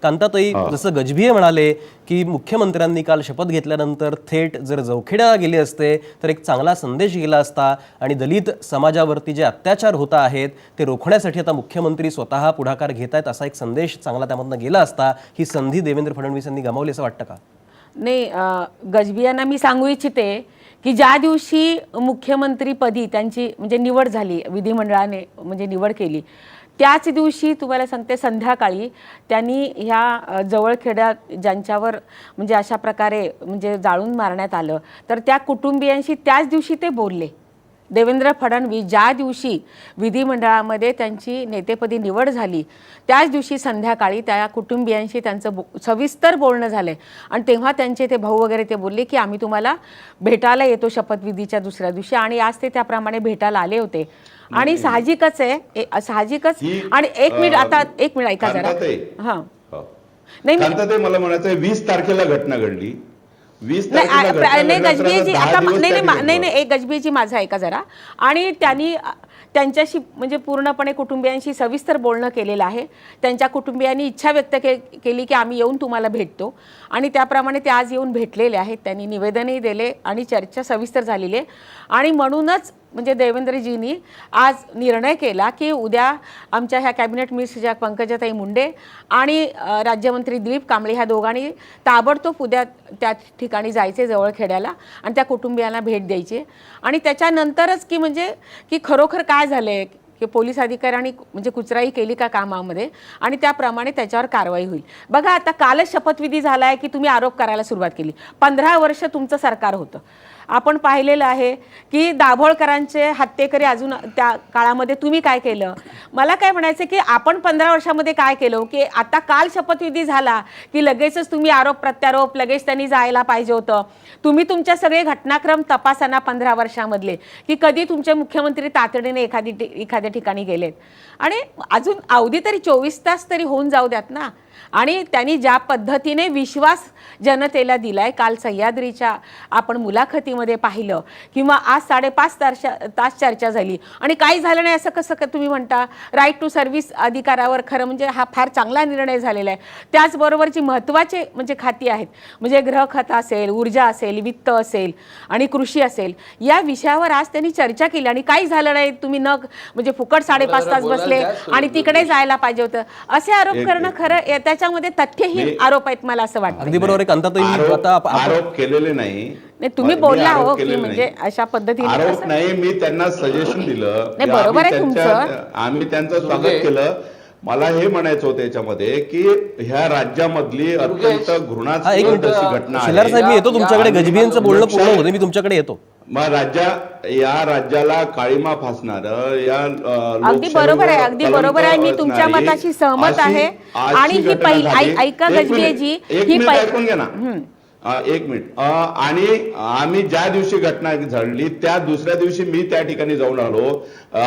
कांताताई, जसं गजभिये म्हणाले की मुख्यमंत्र्यांनी काल शपथ घेतल्यानंतर थेट जर जवखेड्याला गेले असते तर एक चांगला संदेश गेला असता आणि दलित समाजावरती जे अत्याचार होत आहेत ते रोखण्यासाठी आता मुख्यमंत्री स्वतः पुढाकार घेत आहेत असा एक संदेश चांगला त्यामधनं गेला असता. ही संधी देवेंद्र फडणवीस यांनी गमावली असं वाटतं का? नाही, गजभियांना मी सांगू इच्छिते की ज्या दिवशी मुख्यमंत्रीपदी त्यांची म्हणजे निवड झाली, विधिमंडळाने म्हणजे निवड केली, त्याच दिवशी तुम्हाला सांगते संध्याकाळी त्यांनी ह्या जवळखेड्यात ज्यांच्यावर म्हणजे अशा प्रकारे म्हणजे जाळून मारण्यात आलं तर त्या कुटुंबियांशी त्याच दिवशी ते बोलले. देवेंद्र फडणवीस ज्या दिवशी विधिमंडळामध्ये त्यांची नेतेपदी निवड झाली त्याच दिवशी संध्याकाळी त्या कुटुंबियांशी त्यांचं सविस्तर बोलणं झालं आणि तेव्हा त्यांचे ते भाऊ वगैरे ते बोलले की आम्ही तुम्हाला भेटायला येतो शपथविधीच्या दुसऱ्या दिवशी, आणि आज ते त्याप्रमाणे भेटायला आले होते. आणि साहजिकच आहे, साहजिकच. आणि एक मिनिट ऐका जरा. हां, नाही मला म्हणायचं 20 तारखेला घटना घडली. नाही गजभियेजी, आता नाही एक गजभियेजी माझं ऐका जरा. आणि त्यांनी त्यांच्याशी म्हणजे पूर्णपणे कुटुंबियांशी सविस्तर बोलणं केलेलं आहे. त्यांच्या कुटुंबियांनी इच्छा व्यक्त केली की आम्ही येऊन तुम्हाला भेटतो, आणि त्याप्रमाणे ते आज येऊन भेटलेले आहेत. त्यांनी निवेदनही दिले आणि चर्चा सविस्तर झालेली आहे. आणि म्हणूनच म्हणजे देवेंद्रजींनी आज निर्णय केला की उद्या आमच्या ह्या कॅबिनेट मिनिस्टर पंकजाताई मुंडे आणि राज्यमंत्री दिलीप कांबळे ह्या दोघांनी ताबडतोब उद्या त्या ठिकाणी जायचे जवळखेड्याला आणि त्या कुटुंबियांना भेट द्यायची. आणि त्याच्यानंतरच की म्हणजे की खरोखर काय झालंय की पोलीस अधिकाऱ्यांनी म्हणजे कुचराई केली का कामामध्ये, आणि त्याप्रमाणे त्याच्यावर कारवाई होईल. बघा, आता कालच शपथविधी झाला आहे की तुम्ही आरोप करायला सुरुवात केली. 15 वर्ष तुमचं सरकार होतं. आपण पाहिलेलं आहे की दाभोळकरांचे हत्येकरी अजून त्या काळामध्ये तुम्ही काय केलं. मला काय म्हणायचं की आपण 15 वर्षामध्ये काय केलं की आता काल शपथविधी झाला की लगेचच तुम्ही आरोप प्रत्यारोप लगेच त्यांनी जायला पाहिजे होतं. तुम्ही तुमच्या सगळे घटनाक्रम तपासाना 15 वर्षामधले की कधी तुमचे मुख्यमंत्री तातडीने एखाद्या ठिकाणी गेलेत, आणि अजून अवधी तरी 24 तास तरी होऊन जाऊ द्यात ना. आणि त्यांनी ज्या पद्धतीने विश्वास जनतेला दिलाय, काल सह्याद्रीच्या आपण मुलाखतीमध्ये पाहिलं, किंवा आज 5.5 तास चर्चा झाली आणि काही झालं नाही असं कसं तुम्ही म्हणता. राईट टू सर्व्हिस अधिकारावर खरं म्हणजे हा फार चांगला निर्णय झालेला आहे. त्याचबरोबरची महत्त्वाचे म्हणजे खाती आहेत, म्हणजे गृह खातं असेल, ऊर्जा असेल, वित्त असेल आणि कृषी असेल, या विषयावर आज त्यांनी चर्चा केली आणि काही झालं नाही. तुम्ही म्हणजे फुकट 5.5 तास बसले आणि तिकडे जायला पाहिजे होतं असे आरोप करणं खरं त्याच्यामध्ये तथ्यहीन आरोप आहेत मला असं वाटतं. अगदी बरोबर आहे. आरोप केलेले नाही, तुम्ही बोलला हो की म्हणजे अशा पद्धतीने आरोप नाही, मी त्यांना सजेशन दिलं. नाही, बरोबर आहे तुमचं, आम्ही त्यांचं स्वागत केलं. मला हे म्हणायचं होतं याच्यामध्ये की ह्या राज्यामधली अत्यंत घृणास्पद अशी घटना आहे. शेलार साहेब, मी येतो तुमच्याकडे. गजभियांचं बोलणं पूर्ण होतं, मी तुमच्याकडे येतो. मग या राज्याला काळीमा फासणार या अगदी बरोबर आहे, अगदी बरोबर आहे. मी तुमच्या मताशी सहमत आहे. आणि ही पहिली ऐका गजभियेजी, ही ऐकून घ्या ना 1 मिनिट. आणि आम्ही ज्या दिवशी घटना घडली त्या दुसऱ्या दिवशी मी त्या ठिकाणी जाऊन आलो.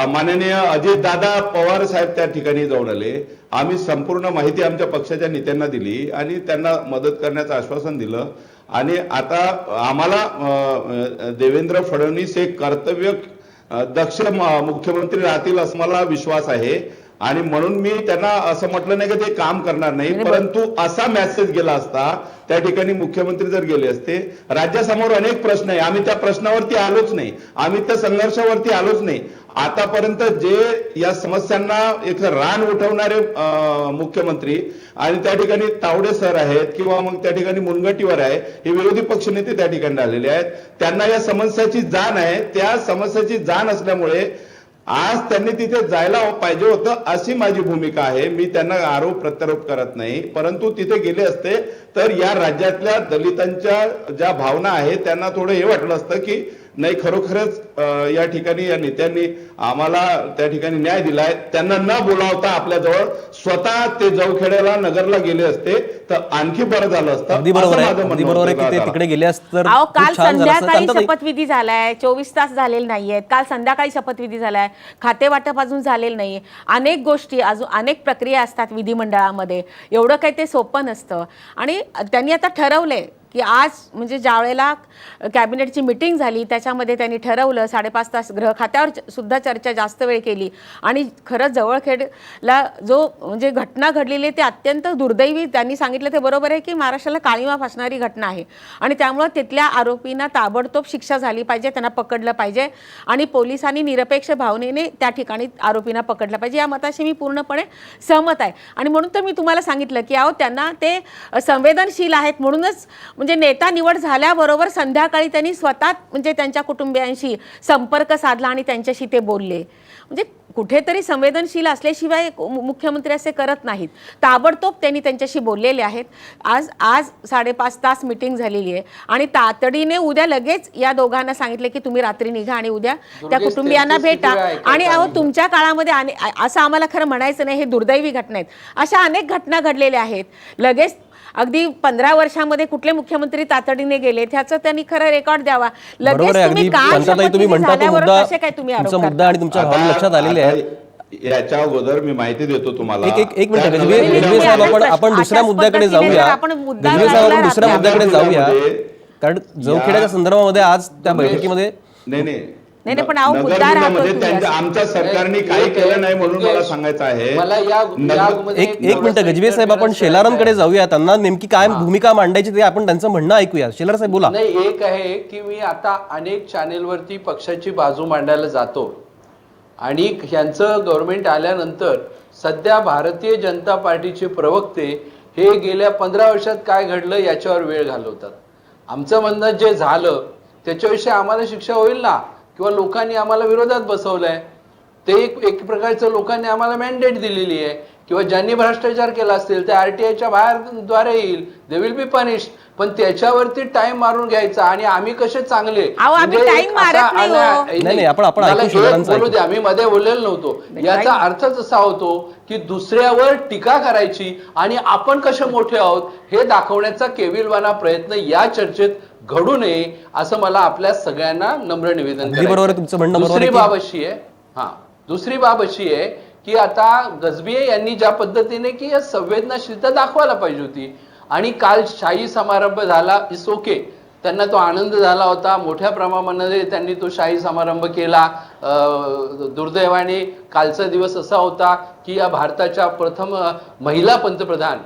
माननीय अजितदादा पवार साहेब त्या ठिकाणी जाऊन आले. आम्ही संपूर्ण माहिती आमच्या पक्षाच्या नेत्यांना दिली आणि त्यांना मदत करण्याचं आश्वासन दिलं. आणि आता आम्हाला देवेंद्र फडणवीस हे कर्तव्य दक्ष मुख्यमंत्री राहतील असं मला विश्वास आहे. आणि म्हणून मी त्यांना असं म्हटलं नाही की ते काम करणार नाही, परंतु असा मेसेज गेला असता त्या ठिकाणी मुख्यमंत्री जर गेले असते. राज्यासमोर अनेक प्रश्न आहे, आम्ही त्या प्रश्नावरती आलोच नाही, आम्ही त्या संघर्षावरती आलोच नाही. आतापर्यंत जे या समस्यांना एक रान उठवणारे मुख्यमंत्री आणि त्या ठिकाणी तावडे सर आहेत किंवा मग त्या ठिकाणी मुनगंटीवार आहे, हे विरोधी पक्षनेते त्या ठिकाणी आलेले आहेत. त्यांना या समस्याची जाण आहे. त्या समस्याची जाण असल्यामुळे आज त्यांनी तिथे जायला पाहिजे होतं अशी माझी भूमिका आहे. मी त्यांना आरोप प्रत्यारोप करत नाही, परंतु तिथे गेले असते तर या राज्यातल्या दलितांच्या ज्या भावना आहेत त्यांना थोडं हे वाटलं असतं की नाही खरोखरच या ठिकाणी या नेत्यांनी आम्हाला त्या ठिकाणी न्याय दिलाय. त्यांना न बोलावता आपल्याजवळ स्वतः ते जवखेड्याला नगरला गेले असते तर आणखी बरं झालं असतं. अगदी बरोबर आहे की ते तिकडे गेले असते तर काल संध्याकाळी शपथविधी झालाय, 24 तास झालेले नाहीयेत. काल संध्याकाळी शपथविधी झालाय, खाते वाटप अजून झालेलं नाही. अनेक गोष्टी अजून अनेक प्रक्रिया असतात विधिमंडळामध्ये, एवढं काही ते सोपं नसतं. आणि त्यांनी आता ठरवलंय की आज म्हणजे ज्या वेळेला कॅबिनेटची मिटिंग झाली त्याच्यामध्ये त्यांनी ठरवलं 5.5 तास गृह खात्यावर सुद्धा चर्चा जास्त वेळ केली आणि खरंच जवळखेडला जो म्हणजे घटना घडलेली आहे ते अत्यंत दुर्दैवी त्यांनी सांगितलं ते बरोबर आहे की महाराष्ट्राला काळिमा फासणारी घटना आहे आणि त्यामुळं तिथल्या आरोपींना ताबडतोब शिक्षा झाली पाहिजे, त्यांना पकडलं पाहिजे आणि पोलिसांनी निरपेक्ष भावनेने त्या ठिकाणी आरोपींना पकडलं पाहिजे या मताशी मी पूर्णपणे सहमत आहे. आणि म्हणून तर मी तुम्हाला सांगितलं की अहो त्यांना ते संवेदनशील आहेत म्हणूनच म्हणजे नेता निवड झाल्याबरोबर संध्याकाळी त्यांनी स्वतः म्हणजे त्यांच्या कुटुंबियांशी संपर्क साधला आणि त्यांच्याशी ते बोलले. म्हणजे कुठेतरी संवेदनशील असल्याशिवाय मुख्यमंत्री असे करत नाहीत. ताबडतोब त्यांनी त्यांच्याशी बोललेले आहेत. आज 5.5 तास मिटिंग झालेली आहे आणि तातडीने उद्या लगेच या दोघांना सांगितले की तुम्ही रात्री निघा आणि उद्या त्या कुटुंबियांना भेटा. आणि अहो तुमच्या काळामध्ये असं आम्हाला खरं म्हणायचं नाही, हे दुर्दैवी घटना आहेत. अशा अनेक घटना घडलेल्या आहेत. लगेच अगदी 15 वर्षामध्ये कुठले मुख्यमंत्री तातडीने गेले त्याचं त्यांनी खरं रेकॉर्ड द्यावा. बरोबर आहे. अगदी पंतप्रधान तुम्ही म्हणता तो मुद्दा, तुमचा मुद्दा आणि तुमच्या भावना लक्षात आलेले आहेत. याच्या अगोदर मी माहिती देतो तुम्हाला. एक मिनिट गजबे साहेब, आपण दुसऱ्या मुद्द्याकडे जाऊया. गजबे साहेब आपण दुसऱ्या मुद्द्याकडे जाऊया, कारण जवखेड्याच्या संदर्भामध्ये आज त्या बैठकीमध्ये नाही पण अहो मुद्दा राहतो आमच्या सरकारने काही केलं नाही म्हणून मला सांगायचं आहे. एक मिनिट गजबे साहेब, आपण शेलारांकडे जाऊया. त्यांना नेमकी काय भूमिका मांडायची ते आपण त्यांचं म्हणणं ऐकूया. शेलार साहेब बोला. नाही, एक आहे की मी आता अनेक चॅनेलवरती पक्षाची बाजू मांडायला जातो आणि यांचं गव्हर्नमेंट आल्यानंतर सध्या भारतीय जनता पार्टीचे प्रवक्ते हे गेल्या 15 वर्षात काय घडलं याच्यावर वेळ घालवतात. आमचं म्हणणं जे झालं त्याच्याविषयी आम्हाला शिक्षा होईल ना, किंवा लोकांनी आम्हाला विरोधात बसवलंय ते एक प्रकारचं लोकांनी आम्हाला मॅन्डेट दिलेली आहे, किंवा ज्यांनी भ्रष्टाचार केला असेल ते आरटीआयच्या बाहेर येईल, दे विल बी पनिश्ड. पण त्याच्यावरती टाइम मारून घ्यायचा आणि आम्ही कसे चांगले बोलू दे, आम्ही मध्ये बोललेलो नव्हतो. याचा अर्थच असा होतो की दुसऱ्यावर टीका करायची आणि आपण कसे मोठे आहोत हे दाखवण्याचा केविलवाना प्रयत्न या चर्चेत घडू नये असं मला आपल्या सगळ्यांना नम्र निवेदन करायचं. दुसरी बाब अशी आहे की आता गजबिये यांनी ज्या पद्धतीने की संवेदनशीलता दाखवायला पाहिजे होती आणि काल शाही समारंभ झाला, इट्स ओके, त्यांना तो आनंद झाला होता, मोठ्या प्रमाणामध्ये त्यांनी तो शाही समारंभ केला. दुर्दैवाने कालचा दिवस असा होता की या भारताच्या प्रथम महिला पंतप्रधान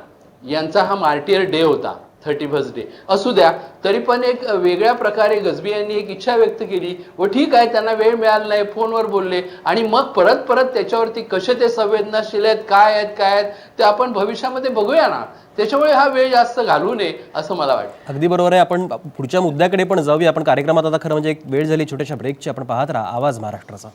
यांचा हा मार्टियर डे होता, 31st डे. असू द्या, तरी पण एक वेगळ्या प्रकारे गजबी यांनी एक इच्छा व्यक्त केली व ठीक आहे, त्यांना वेळ मिळाला नाही, फोनवर बोलले आणि मग परत त्याच्यावरती कसे ते संवेदनशील आहेत, काय आहेत ते आपण भविष्यामध्ये बघूया ना. त्याच्यामुळे हा वेळ जास्त घालू नये असं मला वाटतं. अगदी बरोबर आहे. आपण पुढच्या मुद्द्याकडे पण जाऊया. आपण कार्यक्रमात आता खरं म्हणजे एक वेळ झाली छोट्याशा ब्रेकची. आपण पाहत राहा आवाज महाराष्ट्राचा.